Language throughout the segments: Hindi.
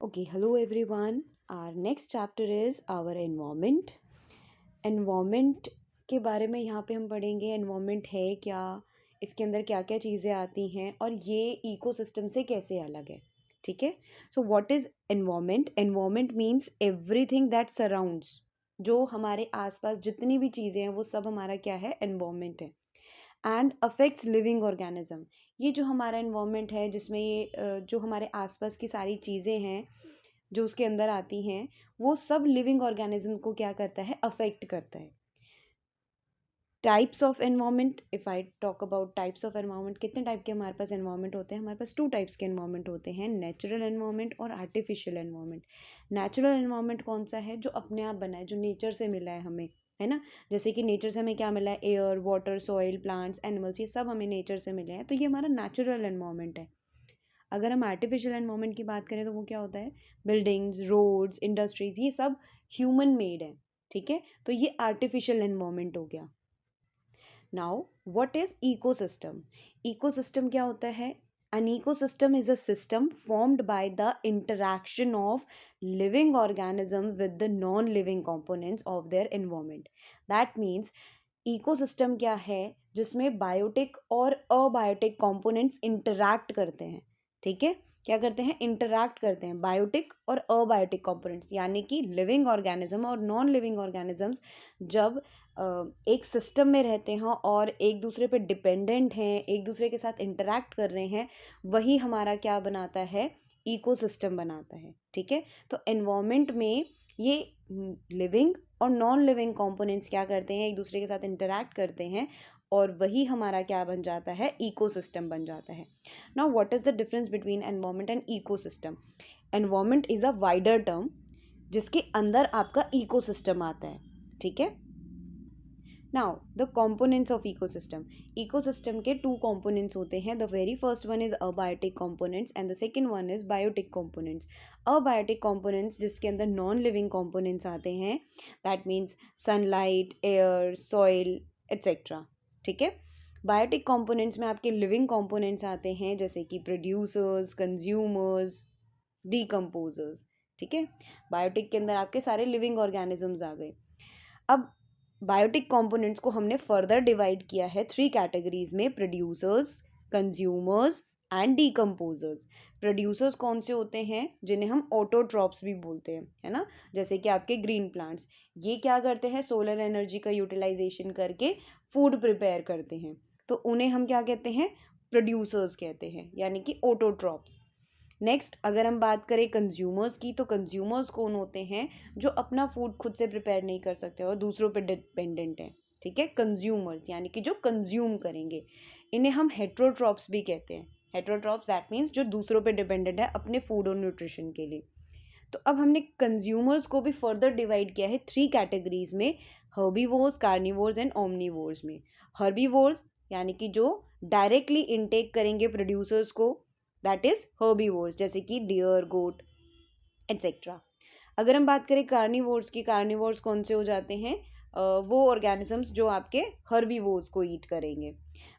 Okay, hello everyone. Our next chapter is our environment. Environment के बारे में यहाँ पे हम पढ़ेंगे environment है क्या, इसके अंदर क्या क्या चीज़ें आती हैं और ये इकोसिस्टम से कैसे अलग है. ठीक है. So what is environment? Environment means everything that surrounds. जो हमारे आसपास जितनी भी चीज़ें हैं वो सब हमारा क्या है, environment है. And affects living organism. ये जो हमारा इन्वायरमेंट है जिसमें ये जो हमारे आसपास की सारी चीज़ें हैं जो उसके अंदर आती हैं वो सब लिविंग ऑर्गेनिज्म को क्या करता है, अफेक्ट करता है. Types of environment, if I talk about types of environment, कितने टाइप के हमारे पास एनवायरनमेंट होते हैं? हमारे पास टू टाइप्स के एनवायरनमेंट होते हैं, नेचुरल एनवायरनमेंट और आर्टिफिशियल एनवायरनमेंट. नेचुरल एनवायरनमेंट कौन सा है? जो अपने आप बना है, जो नेचर से मिला है हमें, है ना. जैसे कि नेचर से हमें क्या मिला है? Air, water, soil, plants, animals, ये सब हमें नेचर से मिले हैं, तो ये हमारा नेचुरल एनवायरनमेंट है. अगर हम आर्टिफिशियल एनवायरनमेंट की बात करें तो वो क्या होता है? बिल्डिंग्स, रोड्स, इंडस्ट्रीज, ये सब ह्यूमन मेड है. ठीक है, तो ये आर्टिफिशियल एनवायरनमेंट हो गया. Now what is ecosystem? Ecosystem क्या होता है? An ecosystem is a system formed by the interaction of living organisms with the non-living components of their environment. That means ecosystem क्या है? जिसमें बायोटिक और अबायोटिक कंपोनेंट्स इंटरैक्ट करते हैं. ठीक है, क्या करते हैं? इंटरैक्ट करते हैं बायोटिक और अबायोटिक कंपोनेंट्स, यानी कि लिविंग ऑर्गेनिज्म और नॉन लिविंग ऑर्गेनिजम्स जब एक सिस्टम में रहते हैं और एक दूसरे पे डिपेंडेंट हैं, एक दूसरे के साथ इंटरैक्ट कर रहे हैं, वही हमारा क्या बनाता है? इकोसिस्टम बनाता है. ठीक है, तो एनवायरनमेंट में ये लिविंग और नॉन लिविंग कंपोनेंट्स क्या करते हैं? एक दूसरे के साथ इंटरैक्ट करते हैं और वही हमारा क्या बन जाता है? इकोसिस्टम बन जाता है. Now what is the difference between environment and ecosystem? Environment is a wider term जिसके अंदर आपका इकोसिस्टम आता है. ठीक है. Now the components of ecosystem. Ecosystem के टू components होते हैं. The very first one is abiotic components and the second one is biotic components. Abiotic components जिसके अंदर नॉन लिविंग components आते हैं, that means sunlight, air, soil, etcetera. ठीक है. बायोटिक components में आपके लिविंग components आते हैं जैसे कि प्रोड्यूसर्स, कंज्यूमर्स, डीकम्पोजर्स. ठीक है, बायोटिक के अंदर आपके सारे लिविंग ऑर्गेनिजम्स आ गए. अब बायोटिक कंपोनेंट्स को हमने फर्दर डिवाइड किया है थ्री कैटेगरीज में: producers, consumers and decomposers. Producers कौन से होते हैं? जिन्हें हम ऑटोट्रॉप्स भी बोलते हैं, है ना. जैसे कि आपके ग्रीन प्लांट्स, ये क्या करते हैं? सोलर एनर्जी का यूटिलाइजेशन करके फूड प्रिपेयर करते हैं, तो उन्हें हम क्या कहते हैं? प्रोड्यूसर्स कहते हैं, यानी कि ऑटोट्रॉप्स. नेक्स्ट अगर हम बात करें कंज्यूमर्स की, तो कंज्यूमर्स कौन होते हैं? जो अपना फूड खुद से प्रिपेयर नहीं कर सकते और दूसरों पे डिपेंडेंट हैं. ठीक है, कंज्यूमर्स यानी कि जो कंज्यूम करेंगे. इन्हें हम हेट्रोट्रॉप्स भी कहते हैं. हेट्रोट्रॉप्स दैट मीन्स जो दूसरों पे डिपेंडेंट है अपने फूड और न्यूट्रिशन के लिए. तो अब हमने कंज्यूमर्स को भी फर्दर डिवाइड किया है थ्री कैटेगरीज में: हर्बीवोर्स, कार्निवोर्स एंड ओमनीवोर्स में. हर्बीवोर्स यानी कि जो डायरेक्टली इनटेक करेंगे प्रोड्यूसर्स को, दैट इज हर्बीवोर्स, जैसे कि डियर, गोट, एट्सेट्रा. अगर हम बात करें कार्निवोर्स की, कार्निवोर्स कौन से हो जाते हैं? वो ऑर्गेनिजम्स जो आपके हर्बीवोर्स को ईट करेंगे.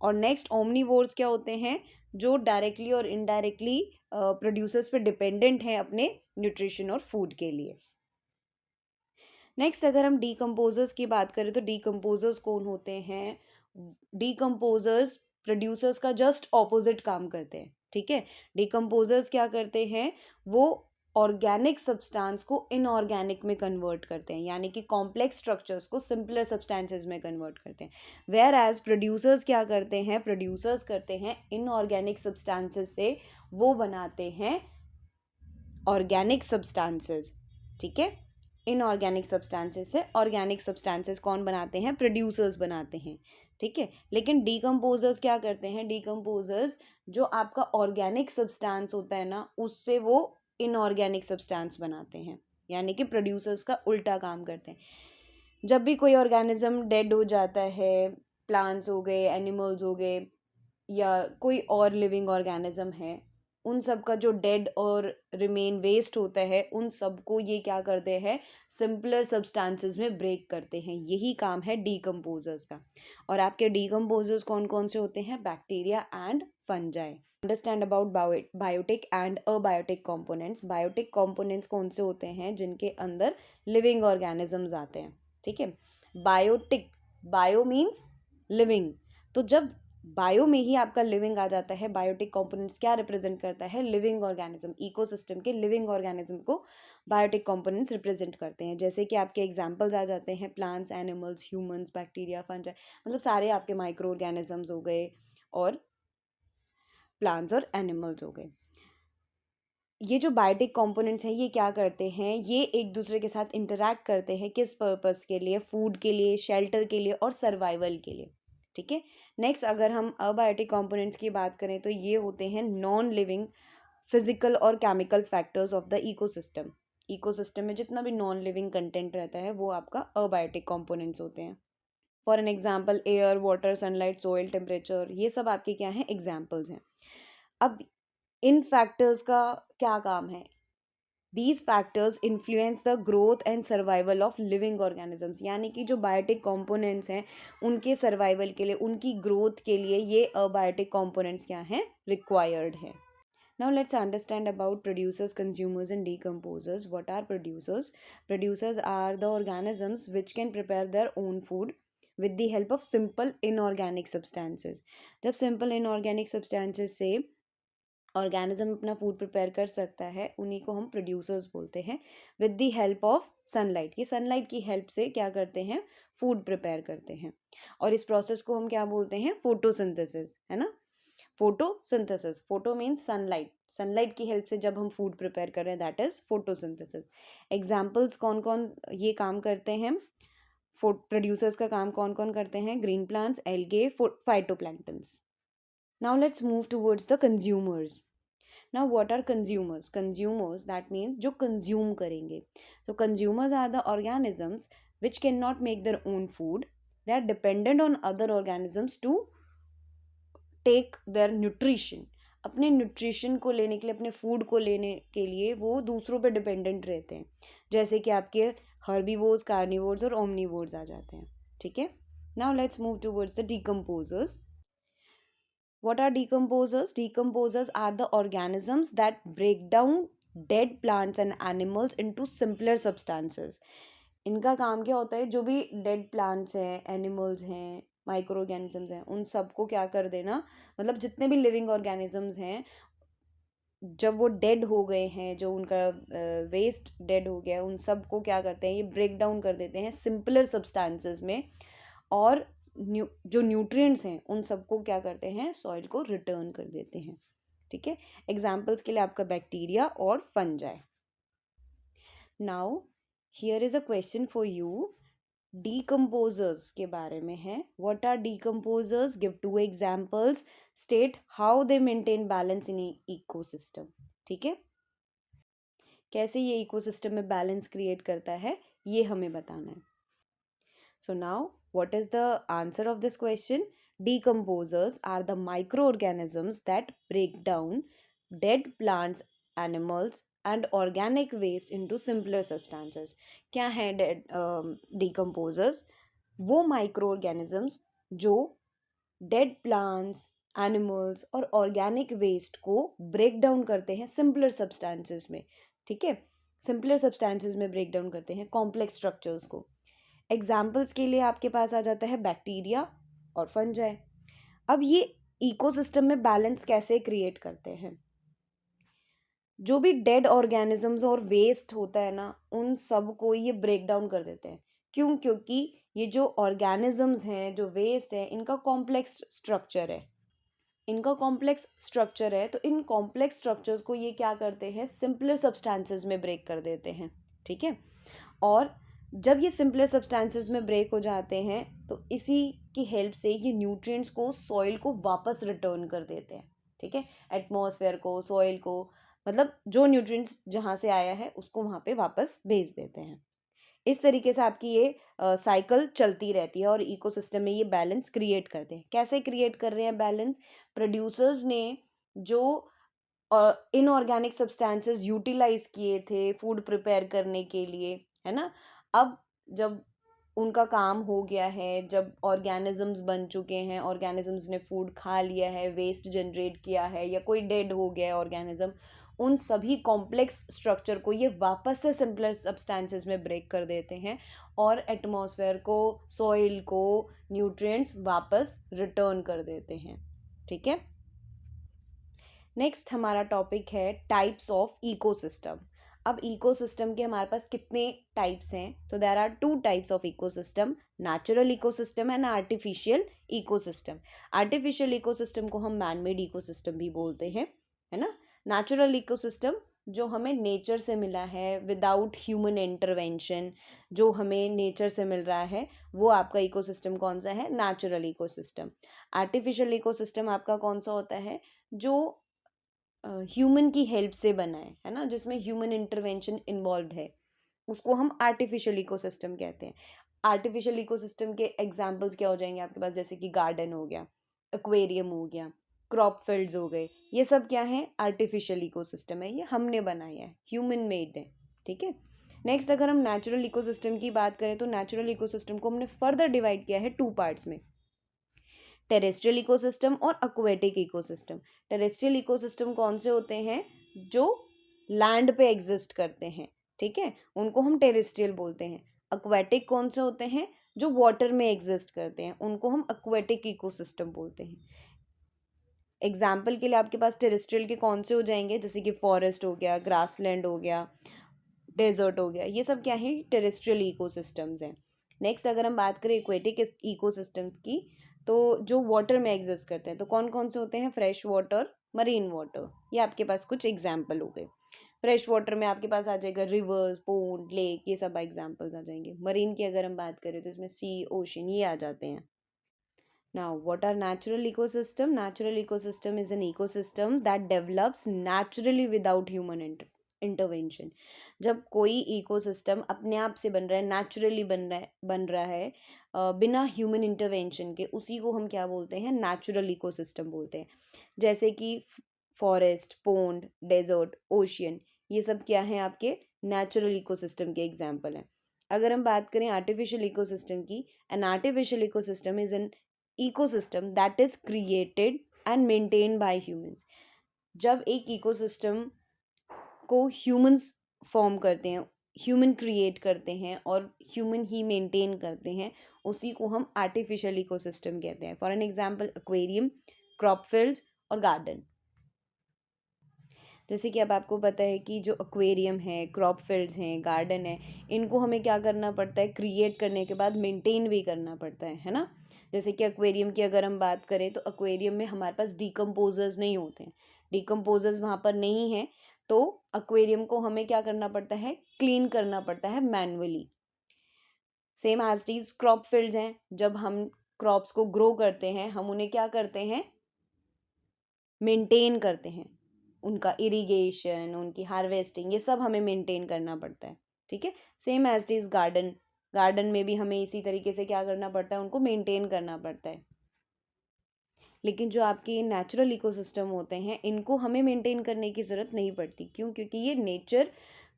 और नेक्स्ट ओमनीवोर्स क्या होते हैं? जो डायरेक्टली और इनडायरेक्टली प्रोड्यूसर्स पे डिपेंडेंट हैं अपने न्यूट्रिशन और फूड के लिए. नेक्स्ट अगर हम डीकम्पोजर्स की बात करें तो डीकम्पोजर्स कौन होते हैं? डीकम्पोजर्स प्रोड्यूसर्स का जस्ट ऑपोजिट काम करते हैं. ठीक है, डीकम्पोजर्स क्या करते हैं? वो ऑर्गेनिक सब्सटेंस को इनऑर्गेनिक में कन्वर्ट करते हैं, यानी कि कॉम्प्लेक्स स्ट्रक्चर्स को सिंपलर सब्सटेंसेस में कन्वर्ट करते हैं. वेयर एज प्रोड्यूसर्स क्या करते हैं? प्रोड्यूसर्स करते हैं इनऑर्गेनिक सब्सटेंसेस से वो बनाते हैं ऑर्गेनिक सब्सटेंसेस. ठीक है, इनऑर्गेनिक सब्सटेंसेस से ऑर्गेनिक सब्सटेंसेस कौन बनाते हैं? प्रोड्यूसर्स बनाते हैं. ठीक है, लेकिन डीकम्पोजर्स क्या करते हैं? डीकम्पोजर्स जो आपका ऑर्गेनिक सब्सटेंस होता है ना, उससे वो इनऑर्गेनिक सब्सटेंस बनाते हैं, यानी कि प्रोड्यूसर्स का उल्टा काम करते हैं. जब भी कोई ऑर्गेनिज्म डेड हो जाता है, प्लांट्स हो गए, एनिमल्स हो गए, या कोई और लिविंग ऑर्गेनिज्म है, उन सब का जो डेड और रिमेन वेस्ट होता है, उन सबको ये क्या करते हैं? सिंपलर सब्सटेंसेस में ब्रेक करते हैं. यही काम है डीकम्पोजर्स का. और आपके डीकम्पोजर्स कौन कौन से होते हैं? Bacteria and fungi. Understand about biotic and abiotic components. Biotic components कौन से होते हैं? जिनके अंदर लिविंग ऑर्गेनिजम्स आते हैं, ठीक है। बायोटिक, बायो मीन्स लिविंग, तो जब बायो में ही आपका लिविंग आ जाता है, बायोटिक कंपोनेंट्स क्या रिप्रेजेंट करता है? लिविंग ऑर्गेनिज्म, इकोसिस्टम के लिविंग ऑर्गेनिज्म को बायोटिक कंपोनेंट्स रिप्रेजेंट करते हैं। जैसे कि आपके एग्जांपल्स आ जाते हैं plants, animals, humans, bacteria, fungi, मतलब सारे आपके माइक्रो ऑर्गेनिजम्स हो गए और प्लांट्स और एनिमल्स हो गए। ये जो बायोटिक कंपोनेंट्स हैं ये क्या करते हैं? ये एक दूसरे के साथ इंटरैक्ट करते हैं, किस पर्पस के लिए? फूड के लिए, शेल्टर के लिए और सर्वाइवल के लिए, ठीक है। नेक्स्ट अगर हम अबायोटिक कंपोनेंट्स की बात करें तो ये होते हैं नॉन लिविंग फिजिकल और chemical factors of the ecosystem. Ecosystem में जितना भी नॉन लिविंग कंटेंट रहता है वो आपका अबायोटिक कंपोनेंट्स होते हैं। For an example air, water, sunlight, soil, temperature, ये सब आपके क्या हैं? एग्जाम्पल्स हैं। अब इन फैक्टर्स का क्या काम है? These factors influence the growth and survival of living organisms, यानी कि जो बायोटिक कंपोनेंट्स हैं उनके सर्वाइवल के लिए, उनकी ग्रोथ के लिए ये अबायोटिक कंपोनेंट्स क्या हैं? रिक्वायर्ड है। Now let's understand about producers, consumers and decomposers. What are producers? Producers are the organisms which can prepare their own food with the help of simple inorganic substances. जब simple inorganic substances से ऑर्गेनिज्म अपना फूड प्रिपेयर कर सकता है उन्हीं को हम प्रोड्यूसर्स बोलते हैं। With the help of sunlight, ये सनलाइट की हेल्प से क्या करते हैं? फूड प्रिपेयर करते हैं। और इस प्रोसेस को हम क्या बोलते हैं? फोटोसिंथेसिस, है ना। Photosynthesis, photo means sunlight, sunlight की हेल्प से जब हम फूड प्रिपेयर कर रहे हैं दैट इज फोटोसिंथेसिस। एग्जाम्पल्स कौन कौन ये काम करते हैं? प्रोड्यूसर्स का काम कौन कौन करते हैं? Green plants, algae, phytoplanktons. Now let's move towards the consumers. Now what are consumers? Consumers, that means जो consume करेंगे. So consumers are the organisms which cannot make their own food. They are dependent on other organisms to take their nutrition. अपने न्यूट्रिशन को लेने के लिए, अपने फूड को लेने के लिए वो दूसरों पे डिपेंडेंट रहते हैं। जैसे कि आपके हर्बीवोर्स, कार्निवोर्स और ओमनीवोर्स आ जाते हैं, ठीक है। Now let's move towards the decomposers. What are decomposers? Decomposers are the organisms that break down dead plants and animals into simpler substances. इनका काम क्या होता है? जो भी डेड प्लांट्स हैं, एनिमल्स हैं, माइक्रो ऑर्गेनिजम्स हैं, उन सबको क्या कर देना, मतलब जितने भी लिविंग ऑर्गेनिजम्स हैं जब वो डेड हो गए हैं, जो उनका वेस्ट डेड हो गया है, उन सबको क्या करते हैं? ये ब्रेक डाउन कर देते हैं सिंपलर सब्सटेंसेस में, और जो न्यूट्रिएंट्स हैं उन सबको क्या करते हैं? सॉइल को रिटर्न कर देते हैं, ठीक है। एग्जाम्पल्स के लिए आपका बैक्टीरिया और fungi. Now here is a question for you, decomposers के बारे में है। What are decomposers? Give 2 examples, state how they maintain balance in ecosystem, ठीक है। कैसे ये इकोसिस्टम में बैलेंस क्रिएट करता है ये हमें बताना है। So now, what is the answer of this question? Decomposers are the microorganisms that break down dead plants, animals and organic waste into simpler substances. क्या है decomposers? वो microorganisms जो dead plants, animals और organic waste को break down करते हैं simpler substances में, ठीक है। simpler substances में break down करते हैं complex structures को। एग्जाम्पल्स के लिए आपके पास आ जाता है बैक्टीरिया और फंजाई। अब ये इकोसिस्टम में बैलेंस कैसे क्रिएट करते हैं? जो भी डेड ऑर्गेनिजम्स और वेस्ट होता है ना, उन सब को ये ब्रेक डाउन कर देते हैं। क्यों? क्योंकि ये जो ऑर्गेनिजम्स हैं, जो वेस्ट है, इनका कॉम्प्लेक्स स्ट्रक्चर है, इनका कॉम्प्लेक्स स्ट्रक्चर है, तो इन कॉम्प्लेक्स स्ट्रक्चर्स को ये क्या करते हैं? सिंपलर सब्सटेंसेस में ब्रेक कर देते हैं, ठीक है। और जब ये सिंपलर सब्सटेंसेस में ब्रेक हो जाते हैं तो इसी की हेल्प से ये न्यूट्रिएंट्स को सॉइल को वापस रिटर्न कर देते हैं, ठीक है। एटमॉस्फेयर को, सॉइल को, मतलब जो न्यूट्रिएंट्स जहाँ से आया है उसको वहाँ पे वापस भेज देते हैं। इस तरीके से आपकी ये साइकिल चलती रहती है और इकोसिस्टम में ये बैलेंस क्रिएट करते हैं। कैसे क्रिएट कर रहे हैं बैलेंस? प्रोड्यूसर्स ने जो इनऑर्गेनिक सब्सटेंसेस यूटिलाइज किए थे फूड प्रिपेयर करने के लिए, है ना। अब जब उनका काम हो गया है, जब ऑर्गेनिजम्स बन चुके हैं, ऑर्गेनिजम्स ने फूड खा लिया है, वेस्ट जनरेट किया है, या कोई डेड हो गया है ऑर्गेनिज्म, उन सभी कॉम्प्लेक्स स्ट्रक्चर को ये वापस से सिंपलर सब्सटेंसेस में ब्रेक कर देते हैं और एटमॉस्फेयर को, सॉइल को न्यूट्रिएंट्स वापस रिटर्न कर देते हैं। ठीक है, नेक्स्ट हमारा टॉपिक है टाइप्स ऑफ इकोसिस्टम। अब इकोसिस्टम के हमारे पास कितने टाइप्स हैं? तो there are two types of ecosystem, natural ecosystem and artificial ecosystem. Artificial ecosystem को हम मैन मेड इकोसिस्टम भी बोलते हैं, है ना। नेचुरल इकोसिस्टम जो हमें नेचर से मिला है विदाउट ह्यूमन इंटरवेंशन, जो हमें नेचर से मिल रहा है, वो आपका इकोसिस्टम कौन सा है? Natural ecosystem. आर्टिफिशियल इकोसिस्टम आपका कौन सा होता है? जो ह्यूमन की हेल्प से बना है ना, जिसमें ह्यूमन इंटरवेंशन इन्वॉल्व है, उसको हम आर्टिफिशियल इकोसिस्टम कहते हैं। आर्टिफिशियल इकोसिस्टम के एग्जांपल्स क्या हो जाएंगे आपके पास? जैसे कि गार्डन हो गया, एक्वेरियम हो गया, क्रॉप फील्ड्स हो गए, ये सब क्या है? आर्टिफिशियल इकोसिस्टम है, ये हमने बनाया है, ह्यूमन मेड है। ठीक है, नेक्स्ट अगर हम नेचुरल इकोसिस्टम की बात करें तो नेचुरल इकोसिस्टम को हमने फर्दर डिवाइड किया है टू पार्ट्स में, टेरेस्ट्रियल इकोसिस्टम और एक्वेटिक इकोसिस्टम। टेरेस्ट्रियल इकोसिस्टम कौन से होते हैं? जो लैंड पे एग्जिस्ट करते हैं, ठीक है, उनको हम टेरेस्ट्रियल बोलते हैं। एक्वेटिक कौन से होते हैं? जो वाटर में एग्जिस्ट करते हैं, उनको हम एक्वेटिक इकोसिस्टम बोलते हैं। एग्जाम्पल के लिए आपके पास टेरेस्ट्रियल के कौन से हो जाएंगे? जैसे कि फॉरेस्ट हो गया, ग्रासलैंड हो गया, डेजर्ट हो गया, ये सब क्या है? टेरेस्ट्रियल इकोसिस्टम्स हैं। नेक्स्ट अगर हम बात करें एक्वेटिक इकोसिस्टम्स की, तो जो वाटर में एग्जिस्ट करते हैं, तो कौन कौन से होते हैं? फ्रेश वाटर, मरीन वाटर, ये आपके पास कुछ एग्जाम्पल हो गए। फ्रेश वाटर में आपके पास आ जाएगा रिवर्स, पोन्ड, लेक, ये सब एग्जाम्पल्स आ जाएंगे। मरीन की अगर हम बात करें तो इसमें सी, ओशन, ये आ जाते हैं। Now, what are natural ecosystem? Natural ecosystem is an ecosystem that develops naturally without human intervention. जब कोई इकोसिस्टम अपने आप से बन रहा है, नेचुरली बन रहा है बिना ह्यूमन इंटरवेंशन के, उसी को हम क्या बोलते हैं? नेचुरल इकोसिस्टम बोलते हैं। जैसे कि फॉरेस्ट, पोन्ड, डेजर्ट, ओशियन, ये सब क्या हैं? आपके नेचुरल इकोसिस्टम के एग्जाम्पल हैं। अगर हम बात करें आर्टिफिशियल इकोसिस्टम की, an artificial ecosystem is an ecosystem that is created and maintain by humans. जब एक इकोसिस्टम को ह्यूमंस फॉर्म करते हैं, ह्यूमन क्रिएट करते हैं और ह्यूमन ही मेंटेन करते हैं, उसी को हम आर्टिफिशियल इकोसिस्टम कहते हैं। For an example aquarium, crop fields और गार्डन। जैसे कि अब आपको पता है कि जो एक्वेरियम है, क्रॉप फील्ड्स हैं, गार्डन है, इनको हमें क्या करना पड़ता है? क्रिएट करने के बाद मेंटेन भी करना पड़ता है ना। जैसे कि एक्वेरियम की अगर हम बात करें तो एक्वेरियम में हमारे पास डिकम्पोजर्स नहीं होते हैं, डिकम्पोजर्स वहाँ पर नहीं है, तो एक्वेरियम को हमें क्या करना पड़ता है? क्लीन करना पड़ता है manually. Same as it crop fields हैं, जब हम क्रॉप्स को ग्रो करते हैं, हम उन्हें क्या करते हैं? मेंटेन करते हैं, उनका इरिगेशन, उनकी हार्वेस्टिंग, ये सब हमें मेंटेन करना पड़ता है। ठीक है, same as is garden, garden में भी हमें इसी तरीके से क्या करना पड़ता है? उनको मेंटेन करना पड़ता है। लेकिन जो आपके नेचुरल इकोसिस्टम होते हैं, इनको हमें मेंटेन करने की ज़रूरत नहीं पड़ती। क्यों? क्योंकि ये नेचर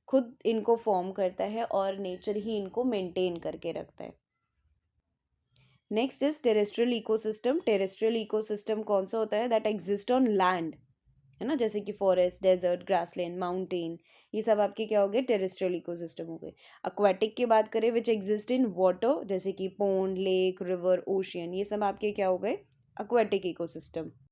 खुद इनको फॉर्म करता है और नेचर ही इनको मेंटेन करके रखता है। Next is terrestrial ecosystem. Terrestrial ecosystem कौन सा होता है? दैट एग्जिस्ट ऑन लैंड, है ना, जैसे कि फॉरेस्ट, डेजर्ट, ग्रासलैंड, माउंटेन, ये सब आपके क्या हो गए? टेरेस्ट्रियल इकोसिस्टम हो गए। एक्वाटिक की बात करें, विच एग्जिस्ट इन वाटर, जैसे कि पोन्ड, लेक, रिवर, ओशियन, ये सब आपके क्या हो गए? Aquatic ecosystem.